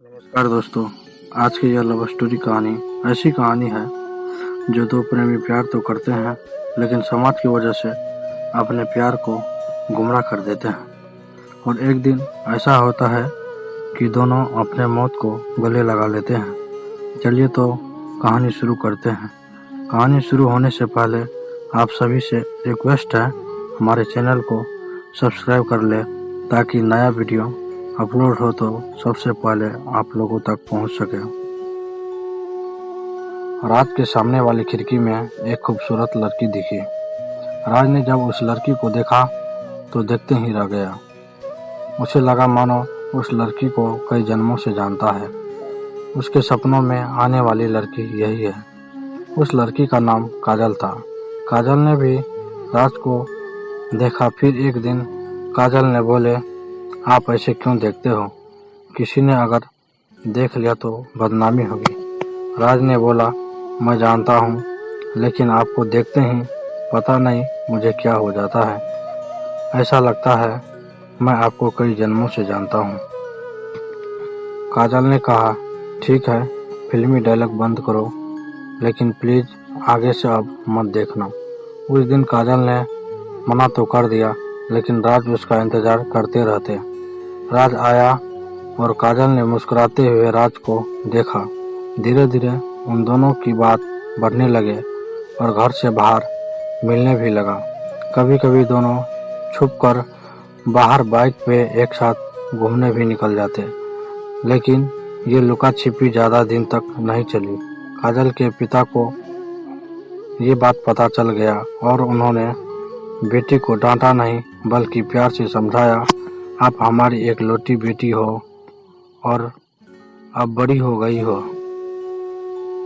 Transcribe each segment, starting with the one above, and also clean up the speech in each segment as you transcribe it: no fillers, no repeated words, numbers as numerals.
नमस्कार दोस्तों। आज की यह लव स्टोरी कहानी ऐसी कहानी है जो दो प्रेमी प्यार तो करते हैं लेकिन समाज की वजह से अपने प्यार को गुमराह कर देते हैं। और एक दिन ऐसा होता है कि दोनों अपने मौत को गले लगा लेते हैं। चलिए तो कहानी शुरू करते हैं। कहानी शुरू होने से पहले आप सभी से रिक्वेस्ट है, हमारे चैनल को सब्सक्राइब कर ले ताकि नया वीडियो अपलोड हो तो सबसे पहले आप लोगों तक पहुंच सके। राज के सामने वाली खिड़की में एक खूबसूरत लड़की दिखी। राज ने जब उस लड़की को देखा तो देखते ही रह गया। उसे लगा मानो उस लड़की को कई जन्मों से जानता है। उसके सपनों में आने वाली लड़की यही है। उस लड़की का नाम काजल था। काजल ने भी राज को देखा। फिर एक दिन काजल ने बोले, आप ऐसे क्यों देखते हो? किसी ने अगर देख लिया तो बदनामी होगी। राज ने बोला, मैं जानता हूँ, लेकिन आपको देखते ही पता नहीं मुझे क्या हो जाता है। ऐसा लगता है मैं आपको कई जन्मों से जानता हूँ। काजल ने कहा, ठीक है, फिल्मी डायलॉग बंद करो, लेकिन प्लीज आगे से अब मत देखना। उस दिन काजल ने मना तो कर दिया, लेकिन राज उसका इंतजार करते रहते। राज आया और काजल ने मुस्कुराते हुए राज को देखा। धीरे धीरे उन दोनों की बात बढ़ने लगे और घर से बाहर मिलने भी लगा। कभी कभी दोनों छुपकर बाहर बाइक पे एक साथ घूमने भी निकल जाते, लेकिन ये लुका छिपी ज़्यादा दिन तक नहीं चली। काजल के पिता को ये बात पता चल गया और उन्होंने बेटी को डांटा नहीं बल्कि प्यार से समझाया, आप हमारी एक लौटी बेटी हो और अब बड़ी हो गई हो।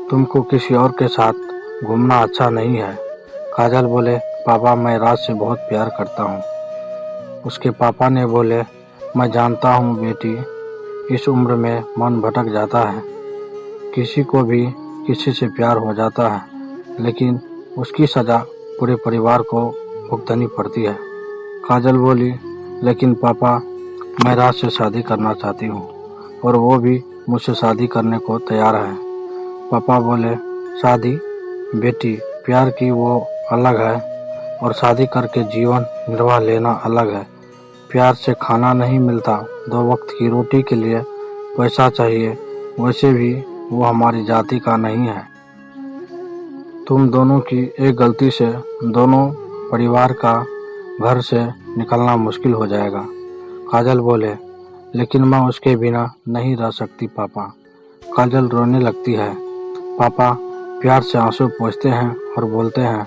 तुमको किसी और के साथ घूमना अच्छा नहीं है। काजल बोले, पापा मैं राज से बहुत प्यार करता हूँ। उसके पापा ने बोले, मैं जानता हूँ बेटी, इस उम्र में मन भटक जाता है। किसी को भी किसी से प्यार हो जाता है, लेकिन उसकी सजा पूरे परिवार को भुगतनी पड़ती है। काजल बोली, लेकिन पापा मैं राज से शादी करना चाहती हूँ और वो भी मुझसे शादी करने को तैयार है। पापा बोले, शादी? बेटी, प्यार की वो अलग है और शादी करके जीवन निर्वाह लेना अलग है। प्यार से खाना नहीं मिलता, 2 वक्त की रोटी के लिए पैसा चाहिए, वैसे भी वो हमारी जाति का नहीं है। तुम दोनों की एक गलती से दोनों परिवार का घर से निकलना मुश्किल हो जाएगा। काजल बोले, लेकिन मैं उसके बिना नहीं रह सकती पापा। काजल रोने लगती है। पापा प्यार से आंसू पोंछते हैं और बोलते हैं,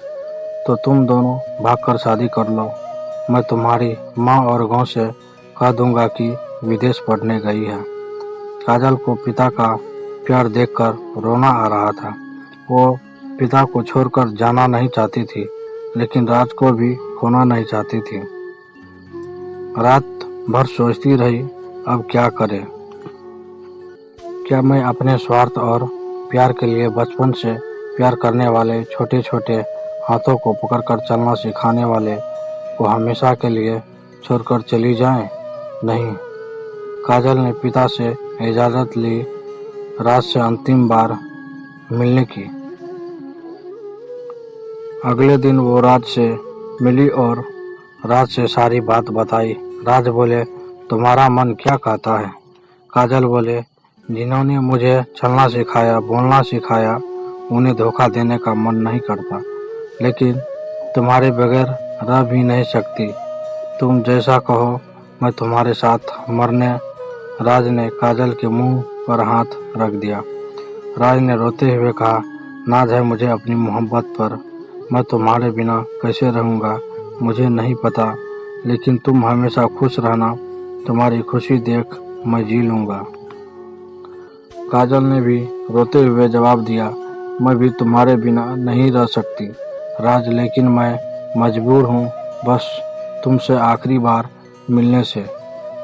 तो तुम दोनों भागकर शादी कर लो। मैं तुम्हारी माँ और गांव से कह दूंगा कि विदेश पढ़ने गई है। काजल को पिता का प्यार देखकर रोना आ रहा था। वो पिता को छोड़कर जाना नहीं चाहती थी, लेकिन राज को भी खोना नहीं चाहती थी। रात भर सोचती रही, अब क्या करे? क्या मैं अपने स्वार्थ और प्यार के लिए बचपन से प्यार करने वाले छोटे छोटे हाथों को पकड़कर चलना सिखाने वाले को हमेशा के लिए छोड़कर चली जाएं? नहीं। काजल ने पिता से इजाज़त ली राज से अंतिम बार मिलने की। अगले दिन वो राज से मिली और राज से सारी बात बताई। राज बोले, तुम्हारा मन क्या कहता है? काजल बोले, जिन्होंने मुझे चलना सिखाया, बोलना सिखाया, उन्हें धोखा देने का मन नहीं करता, लेकिन तुम्हारे बगैर रह भी नहीं सकती। तुम जैसा कहो मैं तुम्हारे साथ मरने। राज ने काजल के मुंह पर हाथ रख दिया। राज ने रोते हुए कहा, नाज है मुझे अपनी मोहब्बत पर। मैं तुम्हारे बिना कैसे रहूँगा मुझे नहीं पता, लेकिन तुम हमेशा खुश रहना, तुम्हारी खुशी देख मैं जी लूँगा। काजल ने भी रोते हुए जवाब दिया, मैं भी तुम्हारे बिना नहीं रह सकती राज, लेकिन मैं मजबूर हूँ बस तुमसे आखिरी बार मिलने से।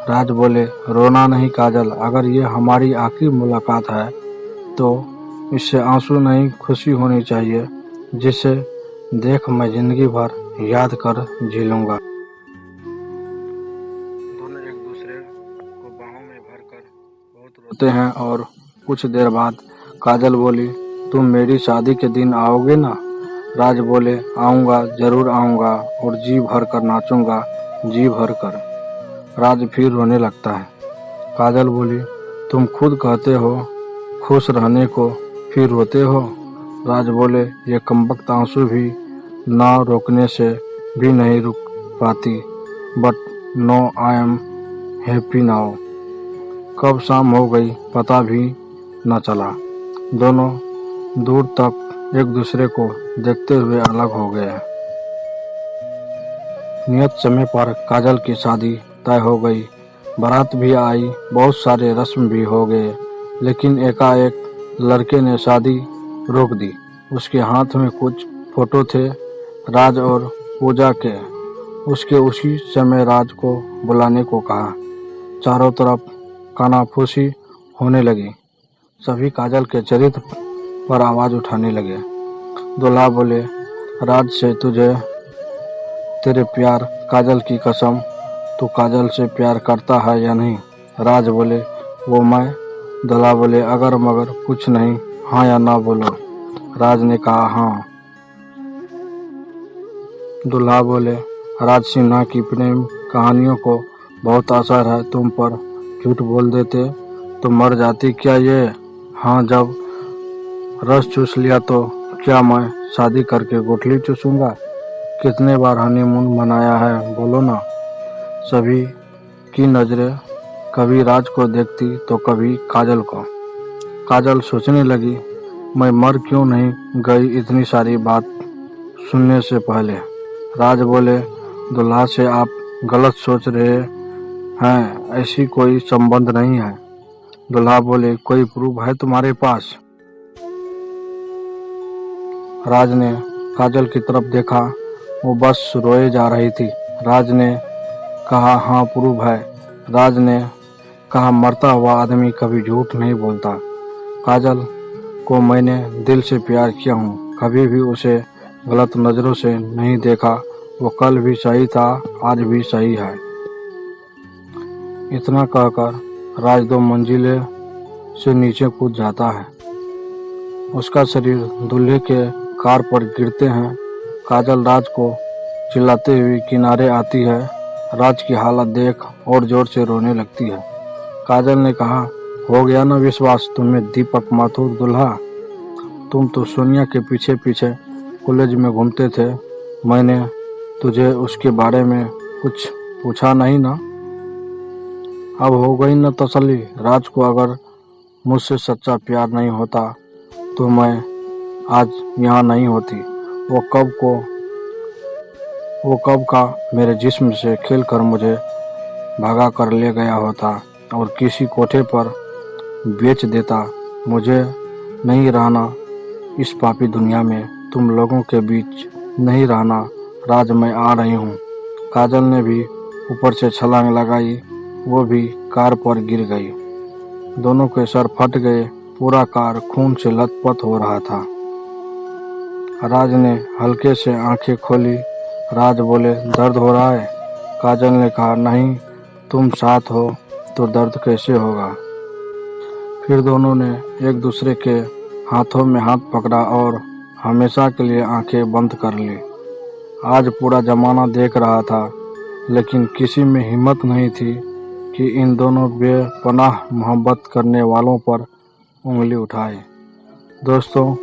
राज बोले, रोना नहीं काजल, अगर ये हमारी आखिरी मुलाकात है तो इससे आंसू नहीं खुशी होनी चाहिए, जिसे देख मैं जिंदगी भर याद कर जी लूँगा। दोनों एक दूसरे को बाहों में भरकर बहुत होते हैं और कुछ देर बाद काजल बोली, तुम मेरी शादी के दिन आओगे ना? राज बोले, आऊँगा, जरूर आऊँगा और जी भर कर नाचूंगा, जी भर कर। राज फिर रोने लगता है। काजल बोली, तुम खुद कहते हो खुश रहने को, फिर रोते हो। राज बोले, ये कमबख्त आंसू भी ना रोकने से भी नहीं रुक पाती, but no I am happy now. कब शाम हो गई पता भी न चला। दोनों दूर तक एक दूसरे को देखते हुए अलग हो गए। नियत समय पर काजल की शादी तय हो गई। बारात भी आई, बहुत सारे रस्म भी हो गए, लेकिन एकाएक लड़के ने शादी रोक दी। उसके हाथ में कुछ फोटो थे राज और पूजा के। उसके उसी समय राज को बुलाने को कहा। चारों तरफ कानाफूसी होने लगी। सभी काजल के चरित्र पर आवाज उठाने लगे। दूल्हा बोले, राज से तुझे तेरे प्यार, काजल की कसम, तू काजल से प्यार करता है या नहीं? राज बोले, वो मैं। दूल्हा बोले, अगर मगर कुछ नहीं, हाँ या ना बोलो। राज ने कहा, हाँ। दूल्हा बोले, राज सिन्हा की प्रेम कहानियों को बहुत असर है तुम पर, झूठ बोल देते तो मर जाती क्या ये? हाँ, जब रस चूस लिया तो क्या मैं शादी करके गुठली चूसूंगा? कितने बार हनीमून मनाया है बोलो ना। सभी की नजरें कभी राज को देखती तो कभी काजल को। काजल सोचने लगी, मैं मर क्यों नहीं गई इतनी सारी बात सुनने से पहले। राज बोले, दूल्हा से आप गलत सोच रहे हैं, ऐसी कोई संबंध नहीं है। दूल्हा बोले, कोई प्रूफ है तुम्हारे पास? राज ने काजल की तरफ देखा, वो बस रोए जा रही थी। राज ने कहा, हाँ प्रूफ है। राज ने कहा, मरता हुआ आदमी कभी झूठ नहीं बोलता। काजल को मैंने दिल से प्यार किया हूँ, कभी भी उसे गलत नज़रों से नहीं देखा। वो कल भी सही था, आज भी सही है। इतना कहकर राज 2 मंजिले से नीचे कूद जाता है। उसका शरीर दूल्हे के कार पर गिरते हैं। काजल राज को चिल्लाते हुए किनारे आती है। राज की हालत देख और जोर से रोने लगती है। काजल ने कहा, हो गया ना विश्वास तुम्हें दीपक माथुर दूल्हा? तुम तो सोनिया के पीछे पीछे कॉलेज में घूमते थे, मैंने तुझे उसके बारे में कुछ पूछा नहीं ना? अब हो गई न तसल्ली। राज को अगर मुझसे सच्चा प्यार नहीं होता तो मैं आज यहाँ नहीं होती। वो कब का मेरे जिस्म से खेलकर मुझे भगा कर ले गया होता और किसी कोठे पर बेच देता। मुझे नहीं रहना इस पापी दुनिया में, तुम लोगों के बीच नहीं रहना। राज, मैं आ रही हूँ। काजल ने भी ऊपर से छलांग लगाई, वो भी कार पर गिर गई। दोनों के सर फट गए, पूरा कार खून से लथपथ हो रहा था। राज ने हल्के से आंखें खोली। राज बोले, दर्द हो रहा है? काजल ने कहा, नहीं, तुम साथ हो तो दर्द कैसे होगा। फिर दोनों ने एक दूसरे के हाथों में हाथ पकड़ा और हमेशा के लिए आंखें बंद कर ली। आज पूरा जमाना देख रहा था, लेकिन किसी में हिम्मत नहीं थी कि इन दोनों बेपनाह मोहब्बत करने वालों पर उंगली उठाए। दोस्तों,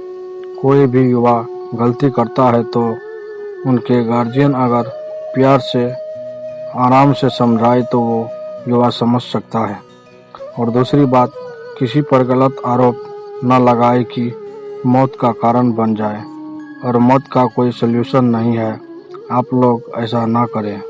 कोई भी युवा गलती करता है तो उनके गार्जियन अगर प्यार से आराम से समझाए तो वो युवा समझ सकता है। और दूसरी बात, किसी पर गलत आरोप न लगाए कि मौत का कारण बन जाए, और मौत का कोई सल्यूशन नहीं है। आप लोग ऐसा ना करें।